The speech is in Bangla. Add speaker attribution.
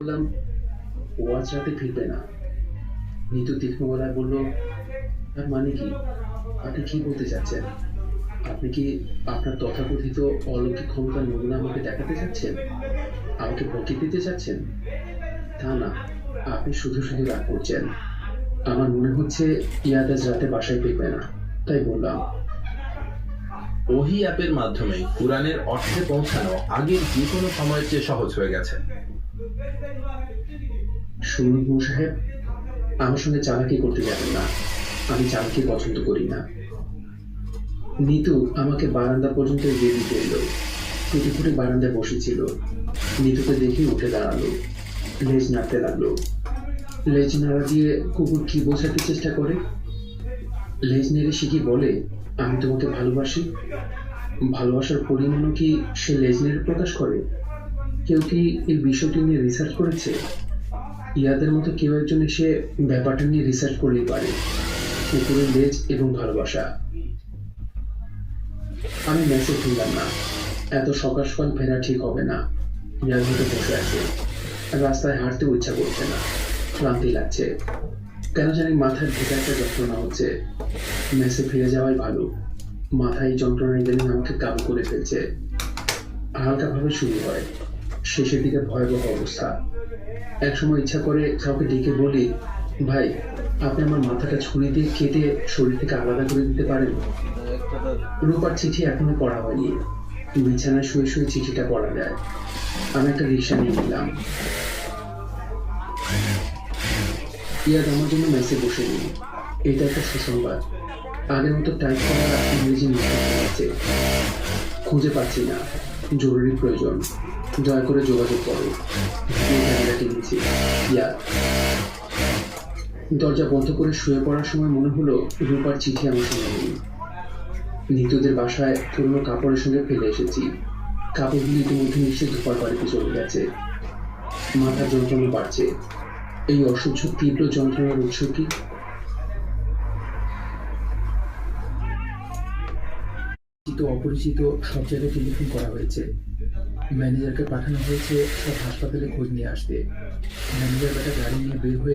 Speaker 1: বললাম, ও আজ রাতে ফিরবে না। নিতু তীক্ষ্ণ গলায় বলল, তার মানে কি? আপনি কি বলতে চাচ্ছেন? আপনি কি আপনার তথাকথিত অলৌকিক ক্ষমতার নমুনা আমাকে দেখাতে চাচ্ছেন? আমাকে ভোটে দিতে চাচ্ছেন? তা না, আপনি শুধু শুধু রাগ করছেন। আমার মনে হচ্ছে ইয়াদ আজ রাতে বাসায় ফিরবে না, তাই বললাম।
Speaker 2: ওহি অ্যাপের মাধ্যমে কুরআনের অর্থে পৌঁছানো আগের যে কোনো সময়ের চেয়ে সহজ হয়ে গেছে।
Speaker 1: শুনুন গুরু সাহেব, আমার সঙ্গে চালাকি করতে যাবেন না। আমি চালাকি পছন্দ করি না। নিতু আমাকে বারান্দা পর্যন্ত এগিয়ে দিতে এলো। ফুটে ফুটে বারান্দায় বসেছিল। নিতুকে দেখে উঠে দাঁড়ালো, লেজ নাড়তে লাগলো। লেজ নাড়া দিয়ে কুকুর কি বোঝাতে চেষ্টা করে? লেজ নেড়ে সে কি বলে, আমি তোমাকে ভালোবাসি? ভালোবাসার পরিমাণও কি সে লেজ নেড়ে প্রকাশ করে? কেউ কি এই বিষয়টি নিয়ে রিসার্চ করেছে? ইয়াদের মতো কেউ একজন এসে ব্যাপারটা নিয়ে রিসার্চ করলেই পারে। কুকুরের লেজ এবং ভালোবাসা। আমি মেসেজ ফিরলাম না। এত সকাল সকাল ফেরা ঠিক হবে না। ইয়ার মতো বসে আছে। রাস্তায় হাঁটতেও ইচ্ছা করছে না, ক্লান্তি লাগছে। কেন জানি মাথার ভেতরে একটা যন্ত্রণা হচ্ছে। মেসে ফিরে যাওয়াই ভালো। মাথায় যন্ত্রণা ইদানিং আমাকে কাবু করে ফেলছে। হালকা ভাবে শুরু হয়, শেষের দিকে ভয়াবহ অবস্থা। একসময় ইচ্ছা করে কাউকে ডেকে বলি, ভাই, আপনি আমার মাথাটা ছুরি দিয়ে কেটে শরীর থেকে আলাদা করে দিতে পারেন? রূপার চিঠি এখনো পড়া হয়নি। বিছানায় শুয়ে শুয়ে চিঠিটা পড়া যায়। আমি একটা রিক্সা নিয়ে নিলাম। ইয়াদ আমার জন্য মেসে বসে নেই। এটা একটা সুসংবাদ। আগের মতো টাইপ করা ইংরেজি মিশন হয়েছে। খুঁজে পাচ্ছি না। জরুরি প্রয়োজন। দয়া করে যোগাযোগ করো। কিনেছি ইয়াদ। দরজা বন্ধ করে শুয়ে পড়ার সময় মনে হলো রূপার চিঠি আমার সঙ্গে নেই। নিতুদের বাসায় পুরনো কাপড়ের সঙ্গে ফেলে এসেছি। কাপড়গুলি ইতিমধ্যে মিশে ধোপার বাড়িতে চলে গেছে। মাথার যন্ত্রণা বাড়ছে। এই অসহ্য তীব্র যন্ত্রণার উৎস কি? অপরিচিত সব জায়গায় টেলিফোন করা হয়েছে। ম্যানেজারকে পাঠানো হয়েছে সব হাসপাতালে খোঁজ নিয়ে আসতে। ম্যানেজার বেটা গাড়ি নিয়ে বের হয়ে